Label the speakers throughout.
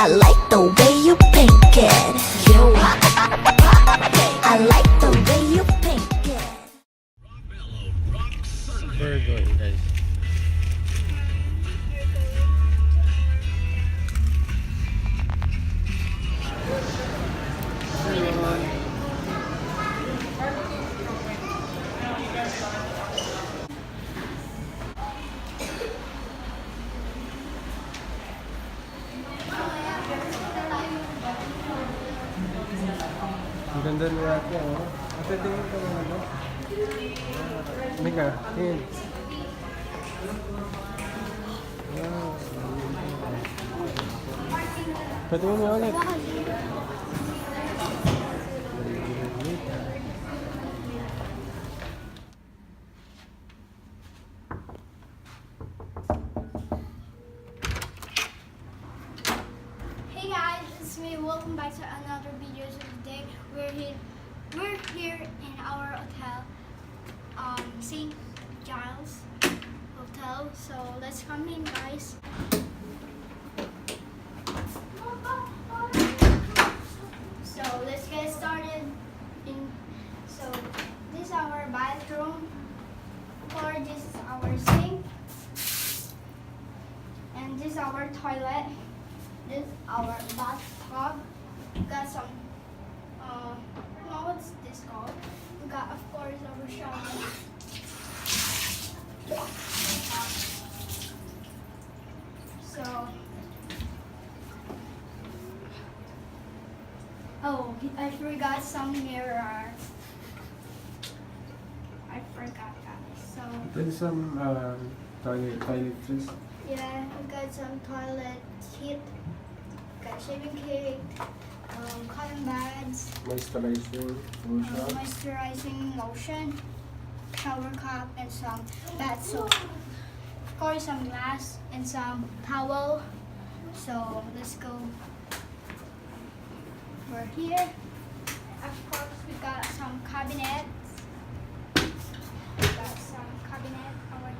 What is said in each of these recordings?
Speaker 1: I like the way you pink it. I like the way you pink it.
Speaker 2: Super good, guys. Ang ganda ni ate, oh. Ate, tingin ka mga ano? Mika, tingin. Wow. Patingin mo ulit.
Speaker 3: Hey guys, it's me. Welcome back to another video. So today we're here in our hotel, St. Giles Hotel. So let's come in, guys. So let's get started. So this is our bathroom. Or this is our sink, and this is our toilet. This is our bathtub. We got some, I don't know what's this called. We got, of course, our shower. So, oh, I forgot some mirror. I forgot that. So,
Speaker 2: There's some toiletries.
Speaker 3: yeah, we got some toilet seat. Got shaving kit, cotton pads,
Speaker 2: Moisturizing lotion.
Speaker 3: moisturizing lotion, shower cap, and some bath soap. Of course, some glass and some towel. So let's go. We're here. Of course, we got some cabinets. We got some cabinet over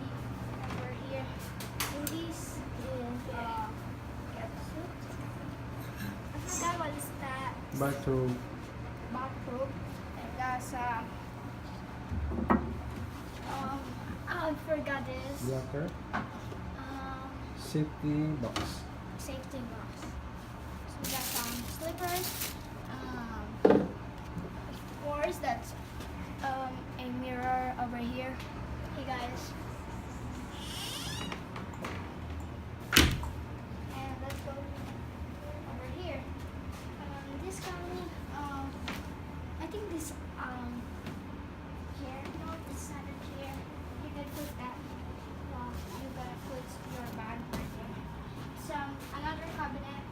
Speaker 3: here. And this is I forgot what is that.
Speaker 2: Bathroom.
Speaker 3: Bathroom. And that's I forgot this.
Speaker 2: Locker. Safety box.
Speaker 3: Safety box. So we got some slippers. Of course, that's a mirror over here. Hey guys. And let's go over here. This cabinet, I think this chair. No, it's not a chair. You can put that. You gotta put your bag right there. Another cabinet.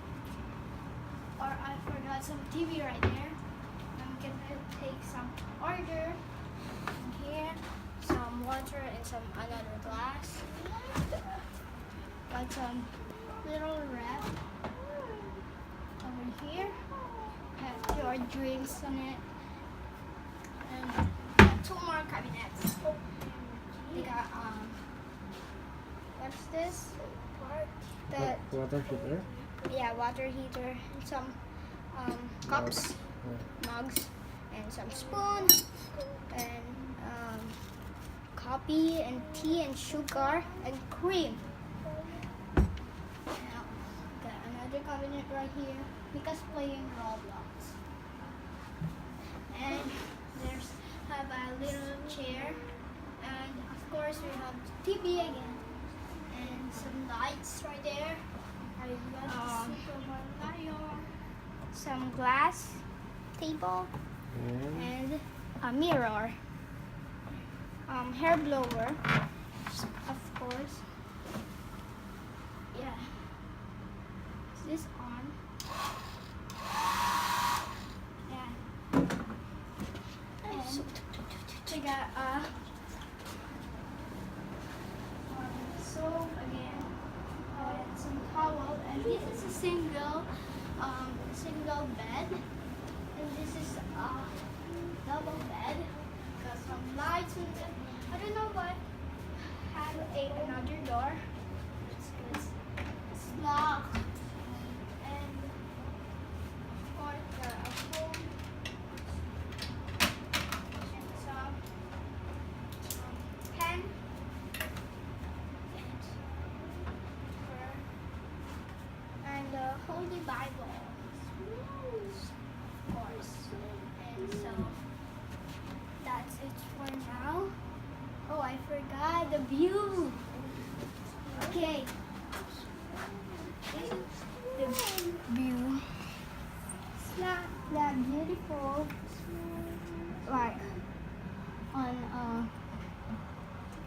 Speaker 3: Or I forgot some TV right there. I'm gonna take some order in here. Some water and some another glass. Got some little wrap over here. Have your drinks on it. And got two more cabinets. They got what's this? The
Speaker 2: Water heater.
Speaker 3: yeah, water heater and some cups, mugs, and some spoon, and coffee and tea and sugar and cream. Now, got another cabinet right here because playing Roblox. And there's have a little chair, and of course we have TV again, and some lights right there. Some glass table and a mirror, hair blower, of course. Yeah, is this on? Yeah, and we got soap again, and some towel, and this is a single bed, and this is a double bed. Got some lights in it. I don't know what have another door. It's locked, and Holy Bible. Of course. And so that's it for now. Oh, I forgot the view. Okay. This is the view. It's not that beautiful. Like on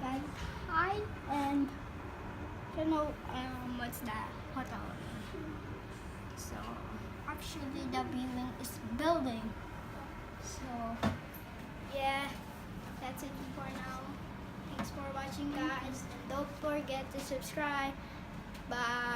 Speaker 3: that high and I don't know what's that hotel. So actually the building is building. So yeah, that's it for now. Thanks for watching guys and don't forget to subscribe. Bye.